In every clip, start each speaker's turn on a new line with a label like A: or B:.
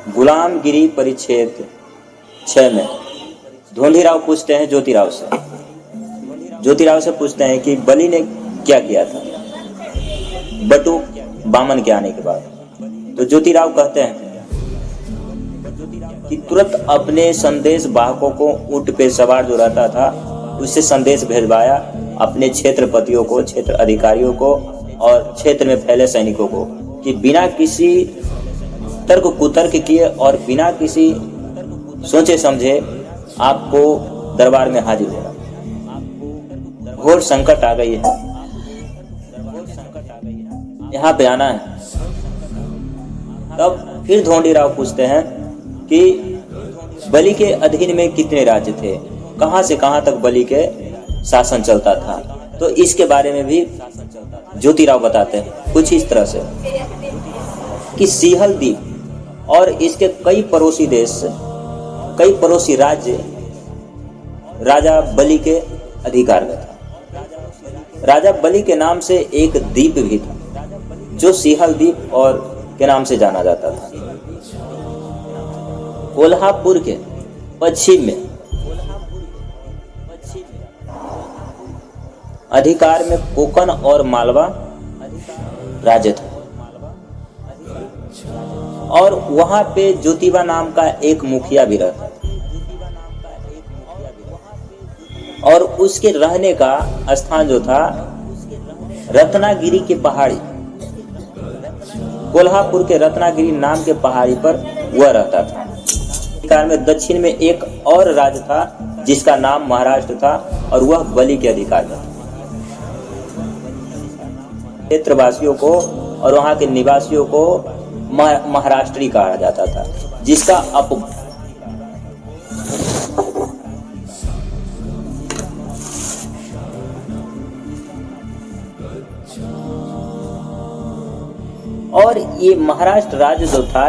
A: गुलामगिरी परिच्छेद 6 में ढोंढीराव पूछते हैं ज्योतिराव से पूछते हैं कि बलि ने क्या किया था बटु बामन के आने के बाद। तो ज्योतिराव कहते हैं कि तुरंत अपने संदेश वाहकों को ऊंट पे सवार जो रहता था उससे संदेश भेजवाया अपने क्षेत्रपतियों को, क्षेत्र अधिकारियों को और क्षेत्र में फैले सैनिकों को कि बिना किसी तर्क कुतर्क किए और बिना किसी सोचे समझे आपको दरबार में हाजिर होना। घोर संकट आ गई है, यहाँ पे आना है। तब फिर ढोंढीराव पूछते हैं कि बलि के अधीन में कितने राज्य थे, कहाँ से कहाँ तक बलि के शासन चलता था। तो इसके बारे में भी ज्योतिराव बताते हैं कुछ इस तरह से कि सिंहल द्वीप और इसके कई पड़ोसी देश, कई पड़ोसी राज्य राजा बलि के अधिकार में था। राजा बलि के नाम से एक द्वीप भी था जो सिंहल द्वीप और के नाम से जाना जाता था। कोल्हापुर के पश्चिम में अधिकार में कोकण और मालवा राज्य था और वहां पे ज्योतिबा नाम का एक मुखिया भी रहता था और उसके रहने का स्थान जो था रत्नागिरी की पहाड़ी, कोल्हापुर के रत्नागिरी नाम के पहाड़ी पर वह रहता था। अधिकार में दक्षिण में एक और राज्य था जिसका नाम महाराष्ट्र था और वह बलि के अधिकार में था। क्षेत्रवासियों को और वहां के निवासियों को महाराष्ट्री कहा जाता था, जिसका और ये महाराष्ट्र राज्य जो था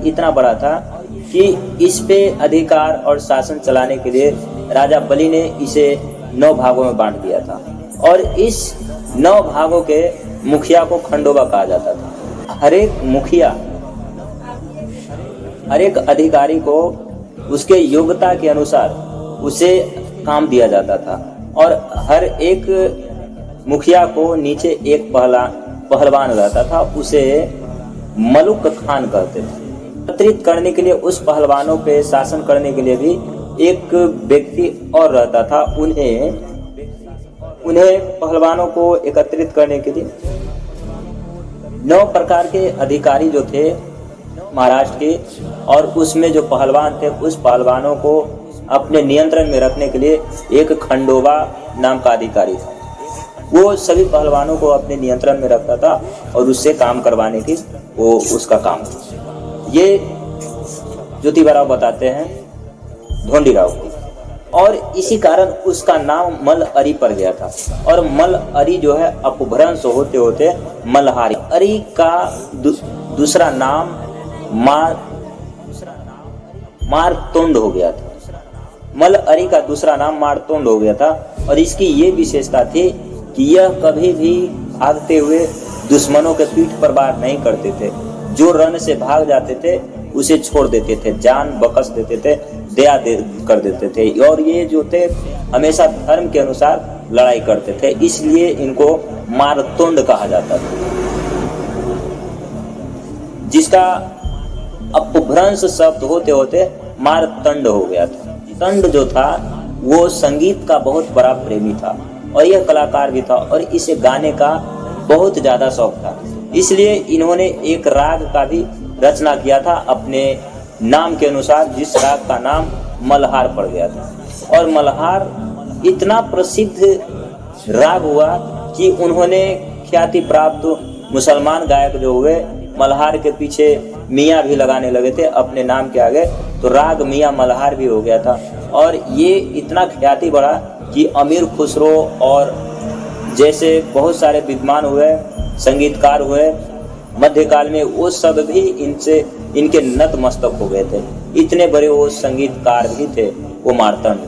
A: इतना बड़ा था कि इस पे अधिकार और शासन चलाने के लिए राजा बलि ने इसे 9 भागों में बांट दिया था और इस 9 भागों के मुखिया को खंडोबा कहा जाता था। हर एक मुखिया, हर एक अधिकारी को उसके योग्यता के अनुसार उसे काम दिया जाता था और हर एक मुखिया को नीचे एक पहलवान रहता था, उसे मलुक खान कहते थे। एकत्रित करने के लिए उस पहलवानों पे शासन करने के लिए भी एक व्यक्ति और रहता था। उन्हें पहलवानों को एकत्रित करने के लिए 9 प्रकार के अधिकारी जो थे महाराष्ट्र के, और उसमें जो पहलवान थे उस पहलवानों को अपने नियंत्रण में रखने के लिए एक खंडोबा नाम का अधिकारी था। वो सभी पहलवानों को अपने नियंत्रण में रखता था और उससे काम करवाने की वो उसका काम था। ये ज्योतिबाराव बताते हैं ढोंढीराव को और इसी कारण उसका नाम मलहरी पड़ गया था। और मलहरी जो है अपभ्रंश होते होते मल्हारी, अरी का दूसरा नाम मारतोंड हो गया था। मलहरी का दूसरा नाम मारतोंड हो गया था और इसकी ये विशेषता थी कि यह कभी भी भागते हुए दुश्मनों के पीठ पर वार नहीं करते थे। जो रण से भाग जाते थे उसे छोड़ देते थे, जान बख्श देते थे, दया कर देते थे और ये जो थे हमेशा धर्म के अनुसार लड़ाई करते थे, इसलिए इनको मारतोंड कहा जाता था, जिसका अपभ्रंश शब्द होते होते मारतंड हो गया था। तंड जो था वो संगीत का बहुत बड़ा प्रेमी था और यह कलाकार भी था और इसे गाने का बहुत ज्यादा शौक था, इसलिए इन्होंने एक राग का भी रचना किया था अपने नाम के अनुसार, जिस राग का नाम मल्हार पड़ गया था। और मल्हार इतना प्रसिद्ध राग हुआ कि उन्होंने ख्याति प्राप्त मुसलमान गायक जो हुए मल्हार के पीछे मियाँ भी लगाने लगे थे अपने नाम के आगे, तो राग मियाँ मल्हार भी हो गया था। और ये इतना ख्याति बढ़ा कि अमीर खुसरो और जैसे बहुत सारे विद्वान हुए, संगीतकार हुए मध्यकाल में, वो सब भी इनके नतमस्तक हो गए थे। इतने बड़े वो संगीतकार भी थे वो मारतंड।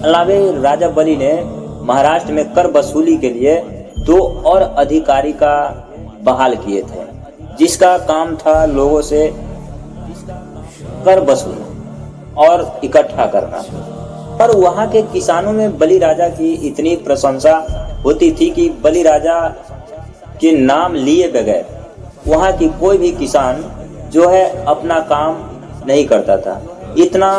A: अलावे राजा बलि ने महाराष्ट्र में कर वसूली के लिए 2 और अधिकारी का बहाल किए थे, जिसका काम था लोगों से कर वसूलना और इकट्ठा करना। पर वहाँ के किसानों में बलि राजा की इतनी प्रशंसा होती थी कि बलि राजा के नाम लिए बगैर वहाँ की कोई भी किसान जो है अपना काम नहीं करता था। इतना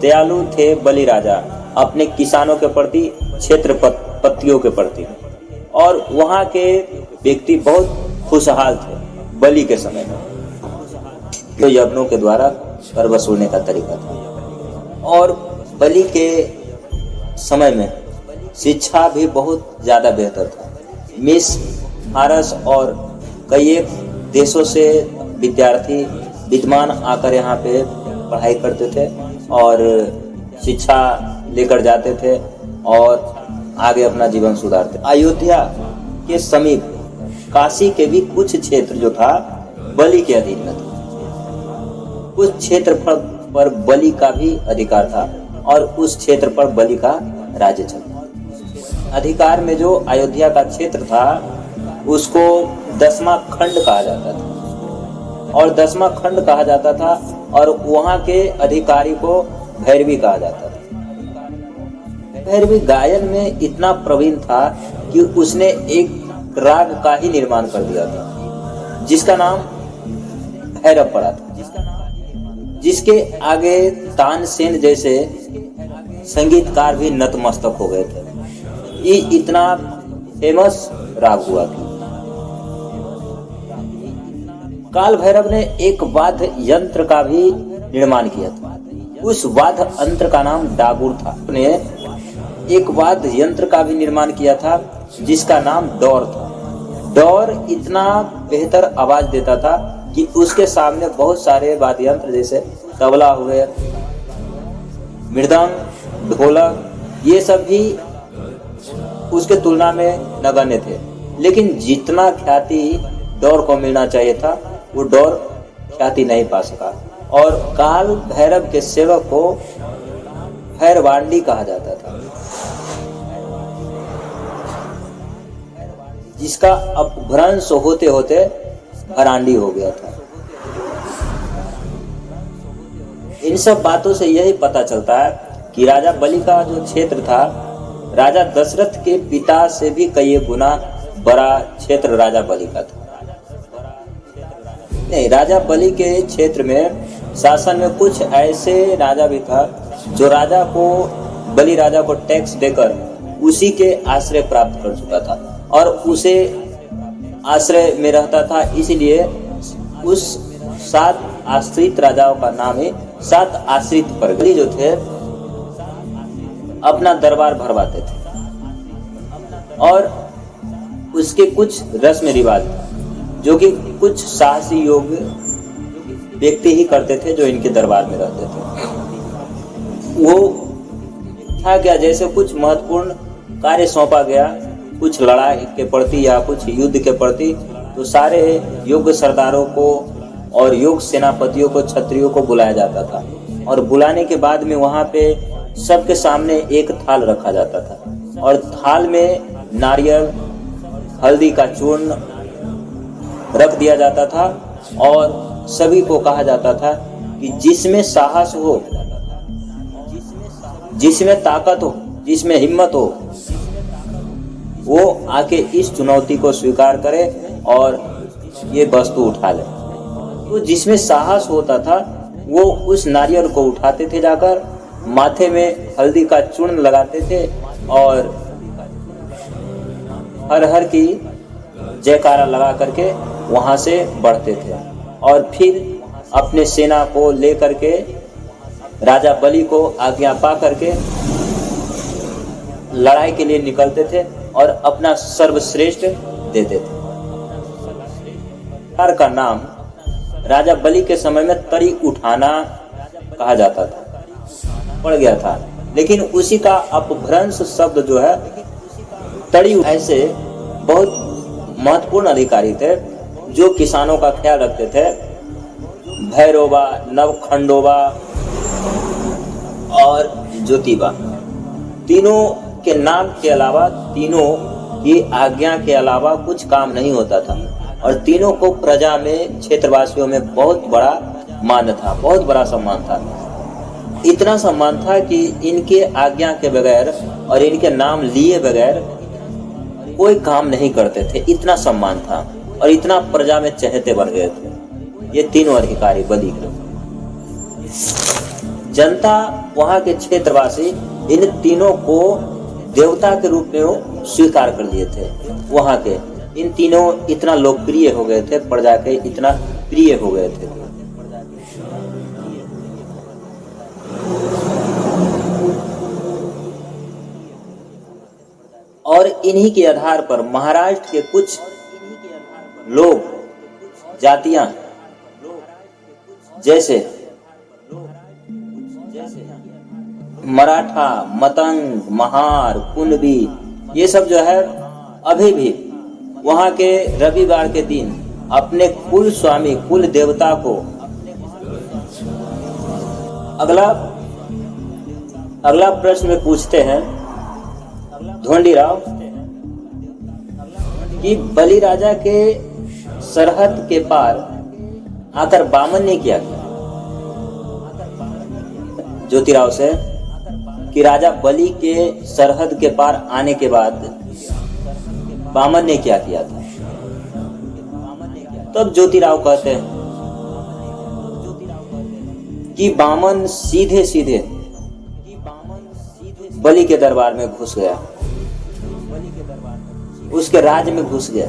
A: दयालु थे बलि राजा अपने किसानों के प्रति, क्षेत्रपतियों के प्रति, और वहाँ के व्यक्ति बहुत खुशहाल थे बलि के समय में। तो यज्ञों के द्वारा कर वसूलने का तरीका था। और बलि के समय में शिक्षा भी बहुत ज़्यादा बेहतर था। मिस फारस और कई एक देशों से विद्यार्थी विद्वान आकर यहाँ पे पढ़ाई करते थे और शिक्षा लेकर जाते थे और आगे अपना जीवन सुधारते। अयोध्या के समीप काशी के भी कुछ क्षेत्र जो था बलि के अधीन में था। कुछ क्षेत्र पर बलि का भी अधिकार था और उस क्षेत्र पर बलि का राज्य चला। अधिकार में जो अयोध्या का क्षेत्र था उसको 10वां खंड कहा जाता था और 10वां खंड कहा जाता था और वहाँ के अधिकारी को भैरवी कहा जाता था। भैरवी गायन में इतना प्रवीण था कि उसने एक राग का ही निर्माण कर दिया था जिसका नाम भैरव पड़ा था, जिसके आगे तानसेन जैसे संगीतकार भी नतमस्तक हो गए थे। ये इतना फेमस राग हुआ था। काल भैरव ने एक वाद्य यंत्र का भी निर्माण किया था। उस वाद्य यंत्र का नाम डागुर था। ने एक वाद्य यंत्र का भी निर्माण किया था जिसका नाम डौर था। डौर इतना बेहतर आवाज देता था कि उसके सामने बहुत सारे वाद्य यंत्र जैसे तबला हुए, मृदंग, ढोलक, ये सब भी उसके तुलना में नगण्य थे। लेकिन जितना ख्याति डौर को मिलना चाहिए था वो डौर ख्याति नहीं पा सका और काल भैरव के सेवक को भैरवांडी कहा जाता था, जिसका अपभ्रंश होते होते भरांडी हो गया था। इन सब बातों से यही पता चलता है कि राजा बलि का जो क्षेत्र था राजा दशरथ के पिता से भी कई गुना बड़ा क्षेत्र राजा बलि का था। नहीं, राजा बलि के क्षेत्र में शासन में कुछ ऐसे राजा भी था जो राजा को, बलि राजा को टैक्स देकर उसी के आश्रय प्राप्त कर चुका था और उसे आश्रय में रहता था। इसलिए उस 7 आश्रित राजाओं का नाम है 7 आश्रित परगनी जो थे अपना दरबार भरवाते थे और उसके कुछ रस्म रिवाज जो कि कुछ साहसी योग्य व्यक्ति ही करते थे जो इनके दरबार में रहते थे। वो था क्या, जैसे कुछ महत्वपूर्ण कार्य सौंपा गया, कुछ लड़ाई के प्रति या कुछ युद्ध के प्रति, तो सारे योग्य सरदारों को और योग्य सेनापतियों को, क्षत्रियों को बुलाया जाता था और बुलाने के बाद में वहाँ पे सबके सामने एक थाल रखा जाता था और थाल में नारियल, हल्दी का चूर्ण रख दिया जाता था और सभी को कहा जाता था कि जिसमें साहस हो, जिसमें ताकत हो, जिसमें हिम्मत हो, वो आके इस चुनौती को स्वीकार करे और ये वस्तु उठा ले। तो जिसमें साहस होता था वो उस नारियल को उठाते थे, जाकर माथे में हल्दी का चूर्ण लगाते थे और हर हर की जयकारा लगा करके वहां से बढ़ते थे और फिर अपने सेना को लेकर के राजा बलि को आज्ञा पा करके लड़ाई के लिए निकलते थे और अपना सर्वश्रेष्ठ देते थे। का नाम राजा बलि के समय में तरी उठाना कहा जाता था, पड़ गया था, लेकिन उसी का अपभ्रंश शब्द जो है तड़ी। ऐसे बहुत महत्वपूर्ण अधिकारी थे जो किसानों का ख्याल रखते थे। भैरोबा, नवखंडोबा और ज्योतिबा, तीनों के नाम के अलावा, तीनों की आज्ञा के अलावा कुछ काम नहीं होता था। और तीनों को प्रजा में, क्षेत्रवासियों में बहुत बड़ा मान था, बहुत बड़ा सम्मान था। इतना सम्मान था कि इनके आज्ञा के बगैर और इनके नाम लिए बगैर कोई काम नहीं करते थे। इतना सम्मान था और इतना प्रजा में चहेते बन गए थे ये तीनों अधिकारी बलि के। जनता, वहां के क्षेत्रवासी इन तीनों को देवता के रूप में स्वीकार कर लिए थे। वहां के इन तीनों इतना लोकप्रिय हो गए थे, प्रजा के इतना प्रिय हो गए थे। और इन्हीं के आधार पर महाराष्ट्र के कुछ लोग, जातियां, जैसे मराठा, मतंग, महार, कुणबी, ये सब जो है अभी भी वहां के रविवार के दिन अपने कुल स्वामी, कुल देवता को अगला प्रश्न में पूछते हैं ढोंडीराव कि बलि राजा के सरहद के पार आकर बामन ने क्या किया। ज्योतिराव से कि राजा बलि के सरहद के पार आने के बाद बामन ने क्या किया था। तब ज्योतिराव कहते हैं कि बामन सीधे सीधे बलि के दरबार में घुस गया, उसके राज्य में घुस गया,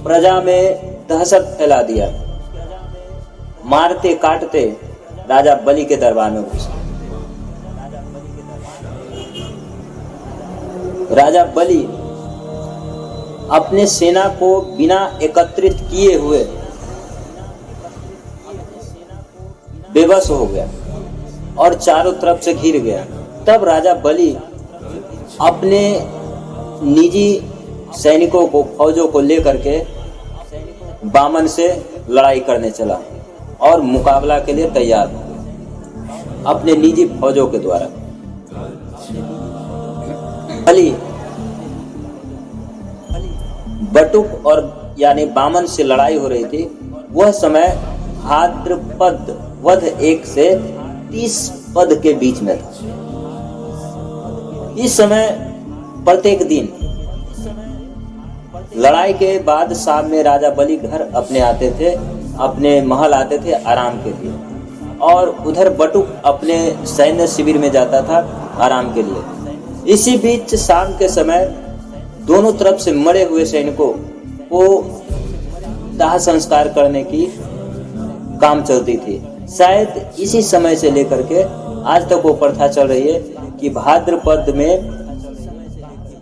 A: प्रजा में दहशत फैला दिया, मारते काटते राजा बलि के दरबार में घुस गया। राजा बलि अपने सेना को बिना एकत्रित किए हुए बेबस हो गया और चारों तरफ से घिर गया। तब राजा बलि अपने निजी सैनिकों को, फौजों को लेकर के बामन से लड़ाई करने चला और मुकाबला के लिए तैयार हो गया अपने निजी फौजों के द्वारा। बलि बटुक और यानी बामन से लड़ाई हो रही थी। वह समय भाद्रपद वध 1 से 30 पद के बीच में था। इस समय प्रत्येक दिन लड़ाई के बाद शाम में राजा बलि घर अपने आते थे, अपने महल आते थे आराम के लिए, और उधर बटुक अपने सैन्य शिविर में जाता था आराम के लिए। इसी बीच शाम के समय दोनों तरफ से मरे हुए सैनिकों को दाह संस्कार करने की काम चलती थी। शायद इसी समय से लेकर के आज तक वो प्रथा चल रही है कि भाद्रपद में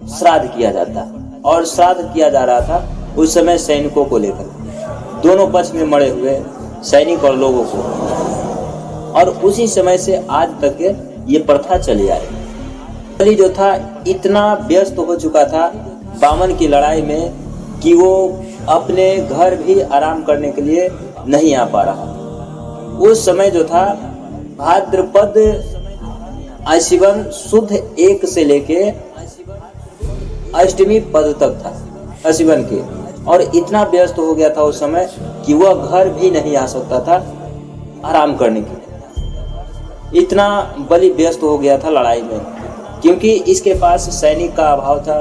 A: श्राद्ध किया जाता, और श्राद्ध किया जा रहा था उस समय सैनिकों को लेकर, दोनों पक्ष में मरे हुए सैनिक और लोगों को, और उसी समय से आज तक ये प्रथा चली आ रही। बलि जो था इतना व्यस्त हो चुका था बामन की लड़ाई में कि वो अपने घर भी आराम करने के लिए नहीं आ पा रहा। उस समय जो था भाद्रपद आश्विन शुद्ध 1 से लेके अष्टमी पद तक था आश्विन के, और इतना व्यस्त हो गया था उस समय कि वह घर भी नहीं आ सकता था आराम करने के लिए। इतना बलि व्यस्त हो गया था लड़ाई में, क्योंकि इसके पास सैनिक का अभाव था,